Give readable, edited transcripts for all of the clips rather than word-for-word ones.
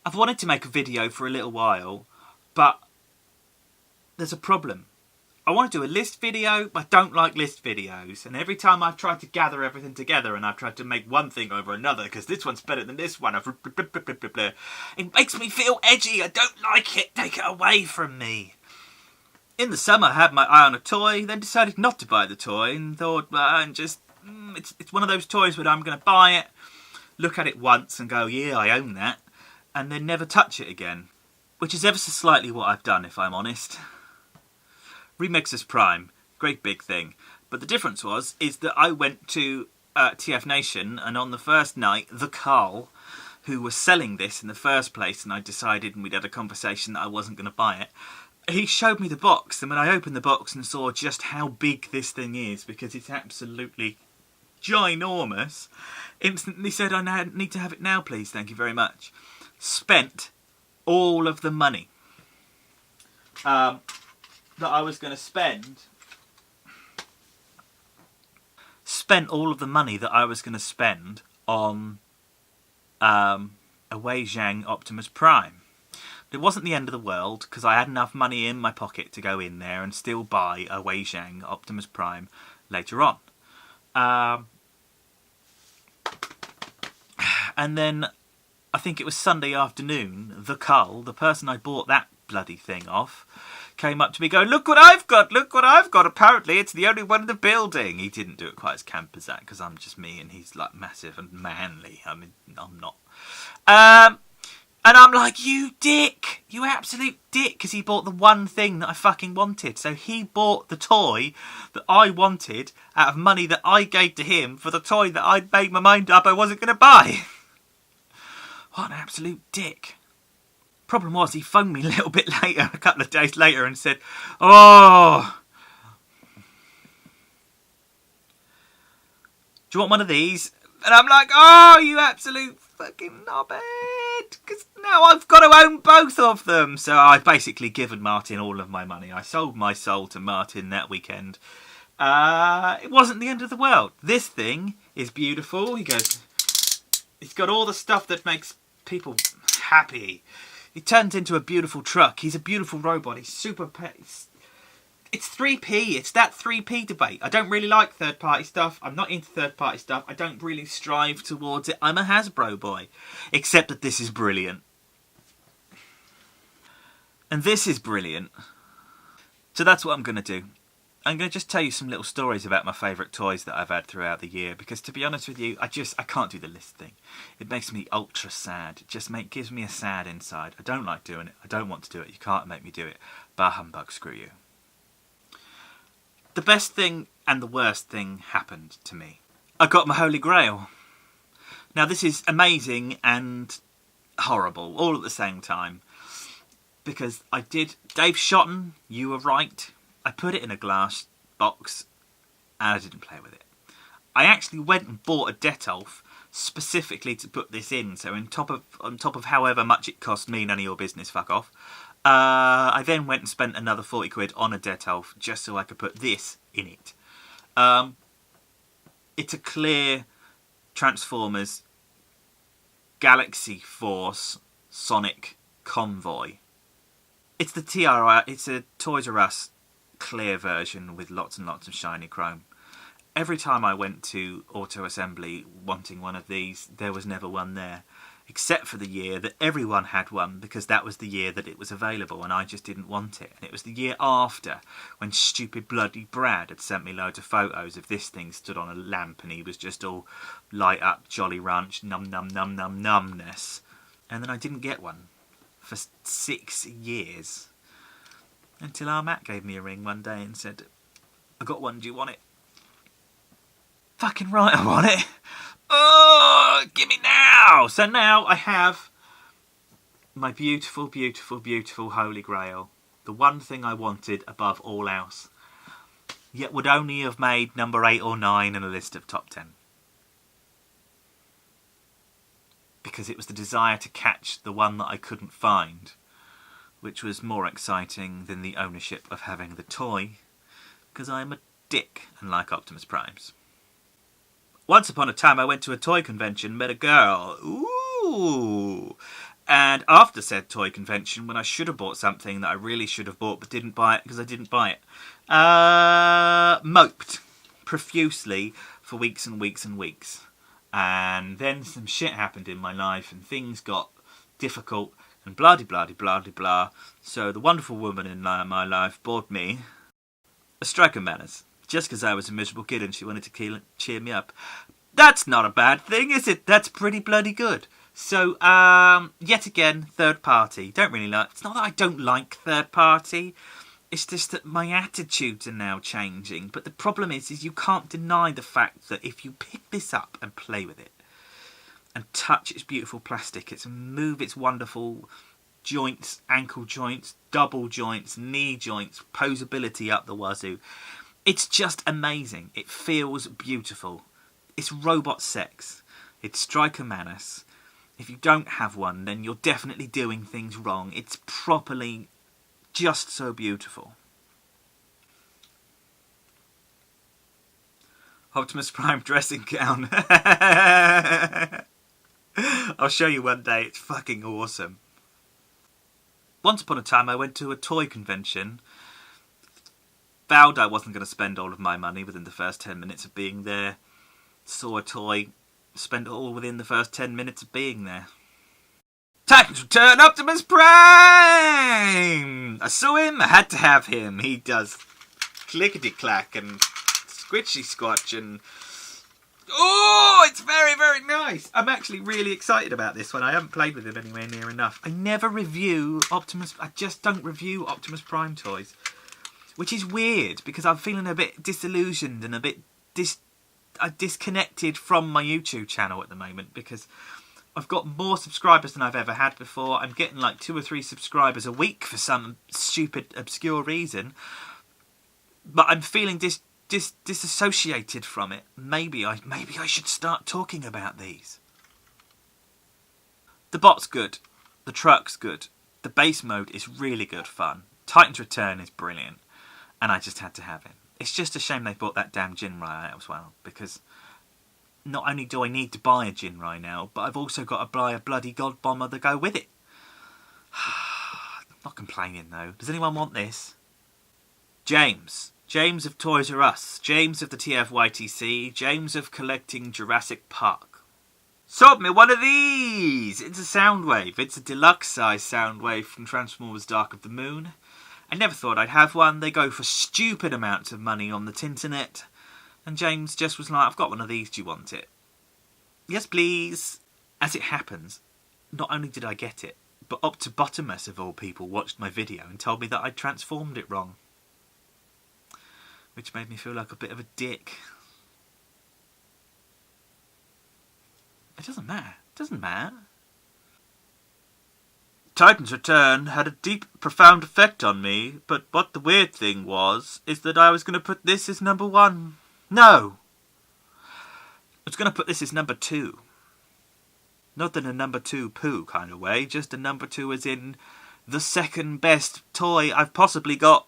I've wanted to make a video for a little while, but there's a problem. I want to do a list video, but I don't like list videos. And every time I've tried to gather everything together and I've tried to make one thing over another, because this one's better than this one, it makes me feel edgy. I don't like it. Take it away from me. In the summer, I had my eye on a toy, then decided not to buy the toy and thought, it's one of those toys where I'm going to buy it, look at it once and go, yeah, I own that, and then never touch it again. Which is ever so slightly what I've done, if I'm honest. Remixers Prime, great big thing. But the difference is that I went to TF Nation, and on the first night, the Carl, who was selling this in the first place, and I decided, and we'd had a conversation that I wasn't going to buy it, he showed me the box, and when I opened the box and saw just how big this thing is, because it's absolutely ginormous, instantly said, I need to have it now, please, thank you very much. Spent all of the money that I was going to spend on a Wei Zhang Optimus Prime. It wasn't the end of the world, because I had enough money in my pocket to go in there and still buy a Wei Zhang Optimus Prime later on. And then, I think it was Sunday afternoon, the Carl, the person I bought that bloody thing off, came up to me going, look what I've got, apparently it's the only one in the building. He didn't do it quite as camp as that, because I'm just me and he's like massive and manly. I mean, I'm not. And I'm like, you dick, you absolute dick, because he bought the one thing that I fucking wanted. So he bought the toy that I wanted out of money that I gave to him for the toy that I'd made my mind up I wasn't going to buy. What an absolute dick. Problem was, he phoned me a little bit later, a couple of days later, and said, oh, do you want one of these? And I'm like, oh, you absolute fucking knobhead, because now I've got to own both of them. So I've basically given Martin all of my money. I sold my soul to Martin that weekend. It wasn't the end of the world. This thing is beautiful. He goes, he's got all the stuff that makes people happy. He turns into a beautiful truck. He's a beautiful robot. He's super... It's 3p. It's that 3p debate. I don't really like third-party stuff. I'm not into third-party stuff. I don't really strive towards it. I'm a Hasbro boy. Except that this is brilliant. And this is brilliant. So that's what I'm going to do. I'm going to just tell you some little stories about my favourite toys that I've had throughout the year, because to be honest with you, I can't do the list thing. It makes me ultra sad. It just gives me a sad inside. I don't like doing it. I don't want to do it. You can't make me do it. Bah humbug, screw you. The best thing and the worst thing happened to me. I got my Holy Grail. Now this is amazing and horrible all at the same time, because I did... Dave Shotton, you were right. I put it in a glass box and I didn't play with it. I actually went and bought a Detolf specifically to put this in. So on top of however much it cost me, none of your business, fuck off. I then went and spent another 40 quid on a Detolf just so I could put this in it. It's a clear Transformers Galaxy Force Sonic Convoy. It's the TRI. It's a Toys R Us clear version with lots and lots of shiny chrome. Every time I went to Auto Assembly wanting one of these, there was never one there, except for the year that everyone had one, because that was the year that it was available and I just didn't want it. And it was the year after, when stupid bloody Brad had sent me loads of photos of this thing stood on a lamp and he was just all light up Jolly Ranch num num num num numbness. And then I didn't get one for 6 years. Until our Matt gave me a ring one day and said, I got one, do you want it? Fucking right, I want it. Oh, give me now. So now I have my beautiful, beautiful, beautiful Holy Grail. The one thing I wanted above all else. Yet would only have made number 8 or 9 in a list of top 10. Because it was the desire to catch the one that I couldn't find, which was more exciting than the ownership of having the toy, because I'm a dick and like Optimus Primes. Once upon a time I went to a toy convention, met a girl, ooh, And after said toy convention, when I should have bought something that I really should have bought but didn't buy it because I didn't buy it, moped profusely for weeks and weeks and weeks. And then some shit happened in my life and things got difficult and blah-de-blah-de-blah-de-blah. So the wonderful woman in my life bought me a striker manners just because I was a miserable kid and she wanted to cheer me up. That's not a bad thing, is it? That's pretty bloody good. So, yet again, third party. Don't really like... It's not that I don't like third party. It's just that my attitudes are now changing. But the problem is you can't deny the fact that if you pick this up and play with it and touch its beautiful plastic, it's move its wonderful joints, ankle joints, double joints, knee joints, posability up the wazoo. It's just amazing. It feels beautiful. It's robot sex. It's striker manners. If you don't have one, then you're definitely doing things wrong. It's properly just so beautiful. Optimus Prime dressing gown. I'll show you one day. It's fucking awesome. Once upon a time, I went to a toy convention. Vowed I wasn't going to spend all of my money within the first 10 minutes of being there. Saw a toy. Spent it all within the first 10 minutes of being there. Titans Return, Optimus Prime! I saw him, I had to have him. He does clickety-clack and squitchy-squatch and... Oh, it's very, very nice. I'm actually really excited about this one. I haven't played with it anywhere near enough. I never review Optimus... I just don't review Optimus Prime toys. Which is weird, because I'm feeling a bit disillusioned and a bit disconnected from my YouTube channel at the moment, because I've got more subscribers than I've ever had before. I'm getting like 2 or 3 subscribers a week for some stupid, obscure reason. But I'm feeling disassociated from it. Maybe I should start talking about these. The bot's good. The truck's good. The base mode is really good fun. Titans Return is brilliant. And I just had to have it. It's just a shame they bought that damn Jinrai out as well, because not only do I need to buy a Jinrai now, but I've also got to buy a bloody God Bomber to go with it. Not complaining though. Does anyone want this? James. James of Toys R Us. James of the TFYTC. James of collecting Jurassic Park. Sold me one of these! It's a Soundwave. It's a deluxe size Soundwave from Transformers Dark of the Moon. I never thought I'd have one. They go for stupid amounts of money on the Tinternet. And James just was like, I've got one of these, do you want it? Yes, please. As it happens, not only did I get it, but Optibotimus, of all people, watched my video and told me that I'd transformed it wrong. Which made me feel like a bit of a dick. It doesn't matter. It doesn't matter. Titans Return had a deep, profound effect on me, but what the weird thing was, is that I was going to put this as number 1. No! I was going to put this as number 2. Not in a number 2 poo kind of way, just a number 2 as in the second best toy I've possibly got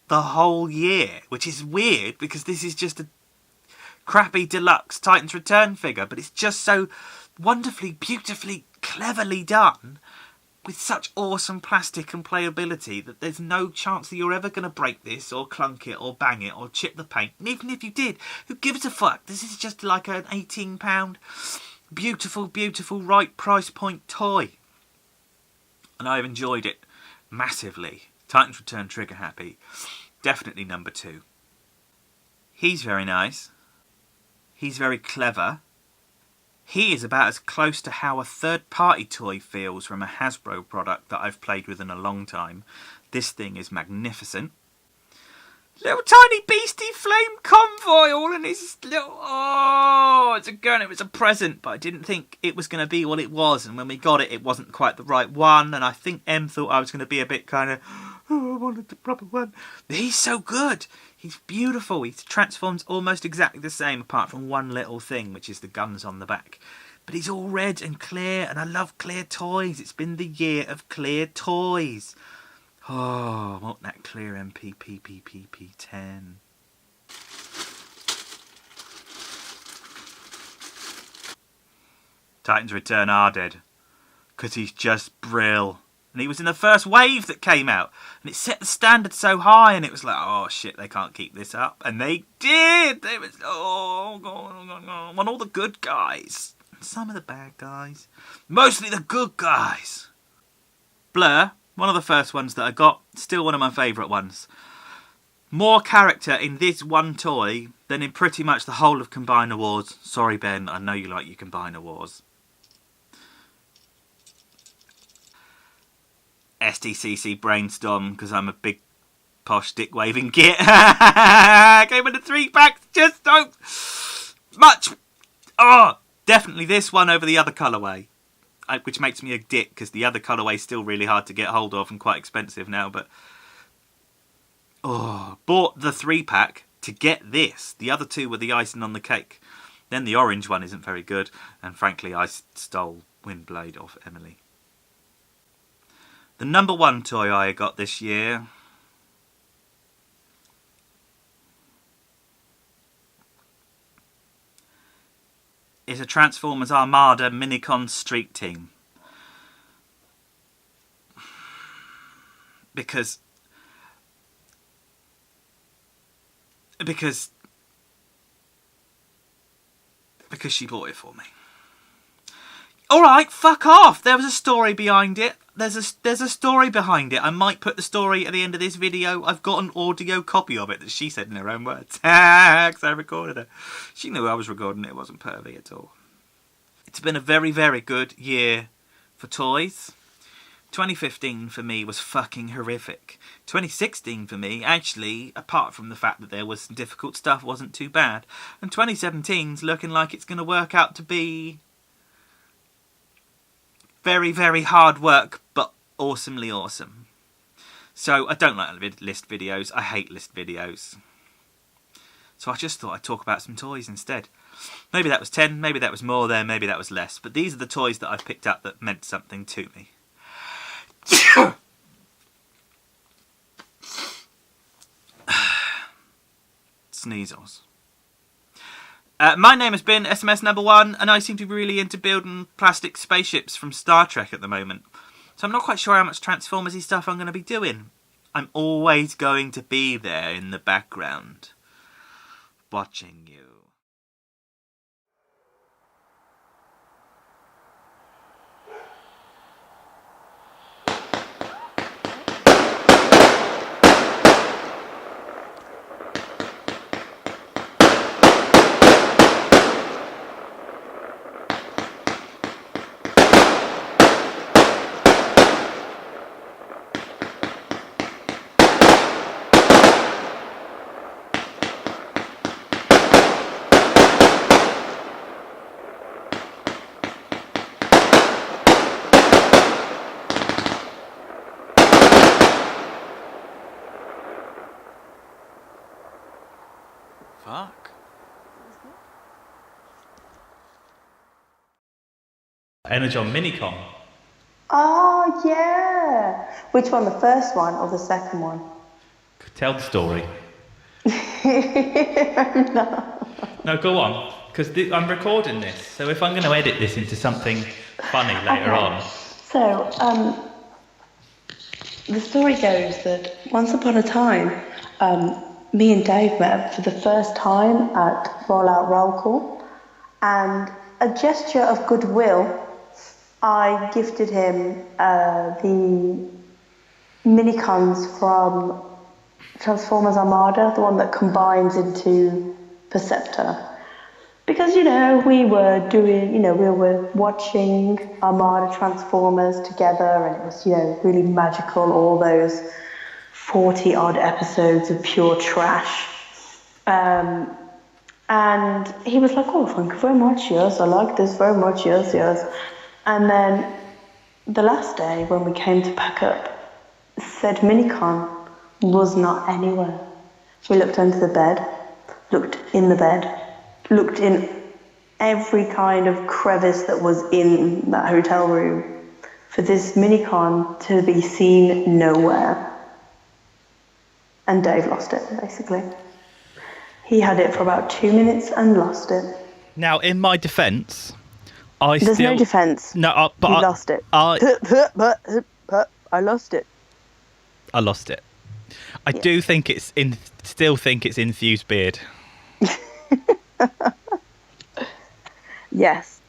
the whole year, which is weird because this is just a crappy deluxe Titans Return figure, but it's just so wonderfully, beautifully, cleverly done with such awesome plastic and playability that there's no chance that you're ever going to break this or clunk it or bang it or chip the paint. And even if you did, who gives a fuck? This is just like an £18 beautiful, beautiful right price point toy. And I've enjoyed it massively. Titans Return trigger happy. Definitely number 2. He's very nice. He's very clever. He is about as close to how a third-party toy feels from a Hasbro product that I've played with in a long time. This thing is magnificent. Little tiny beastie flame convoy all in his little... Oh, it's a gun. It was a present, but I didn't think it was going to be what it was. And when we got it, it wasn't quite the right one. And I think M thought I was going to be a bit kind of... Oh, I wanted the proper one. But he's so good. He's beautiful. He transforms almost exactly the same, apart from one little thing, which is the guns on the back. But he's all red and clear, and I love clear toys. It's been the year of clear toys. Oh, I want that clear MPPPPP10. Titans Return are dead. because he's just brill. And he was in the first wave that came out. And it set the standard so high. And it was like, oh, shit, they can't keep this up. And they did. They was, oh, God. I want all the good guys. And some of the bad guys. Mostly the good guys. Blur, one of the first ones that I got. Still one of my favourite ones. More character in this one toy than in pretty much the whole of Combiner Wars. Sorry, Ben, I know you like your Combiner Wars. SDCC Brainstorm, because I'm a big posh dick waving git. Came in the 3-pack, just don't much. Oh, definitely this one over the other colourway, which makes me a dick because the other colourway is still really hard to get hold of and quite expensive now. But bought the 3-pack to get this. The other two were the icing on the cake. Then the orange one isn't very good, and frankly, I stole Windblade off Emily. The number one toy I got this year is a Transformers Armada Minicon Street Team. Because she bought it for me. Alright, fuck off. There was a story behind it. There's a story behind it. I might put the story at the end of this video. I've got an audio copy of it that she said in her own words. Because I recorded her. She knew I was recording it. It wasn't pervy at all. It's been a very, very good year for toys. 2015 for me was fucking horrific. 2016 for me, actually, apart from the fact that there was some difficult stuff, wasn't too bad. And 2017's looking like it's going to work out to be very, very hard work, but awesomely awesome. So, I don't like list videos. I hate list videos. So I just thought I'd talk about some toys instead. Maybe that was 10, maybe that was more there, maybe that was less. But these are the toys that I've picked up that meant something to me. Sneezels. My name has been SMS number 1, and I seem to be really into building plastic spaceships from Star Trek at the moment. So I'm not quite sure how much Transformers-y stuff I'm going to be doing. I'm always going to be there in the background, watching you. Fuck. Energon Minicom. Oh, yeah. Which one, the first one or the second one? Tell the story. No, go on. Because I'm recording this, so if I'm going to edit this into something funny later on. So, the story goes that once upon a time, me and Dave met for the first time at Roll Out Roll Call, and a gesture of goodwill, I gifted him the minicons from Transformers Armada, the one that combines into Perceptor. Because, we were doing, we were watching Armada Transformers together, and it was, really magical, all those 40-odd episodes of pure trash. And he was like, oh, thank you very much, yes, I like this very much, yes, yes. And then the last day when we came to pack up, said minicon was not anywhere. We looked under the bed, looked in the bed, looked in every kind of crevice that was in that hotel room for this minicon to be seen nowhere. And Dave lost it, basically. He had it for about 2 minutes and lost it. Now, in my defence, There's no defence. No, but You lost it. I lost it. I lost it. I do think still think it's infused beard. Yes.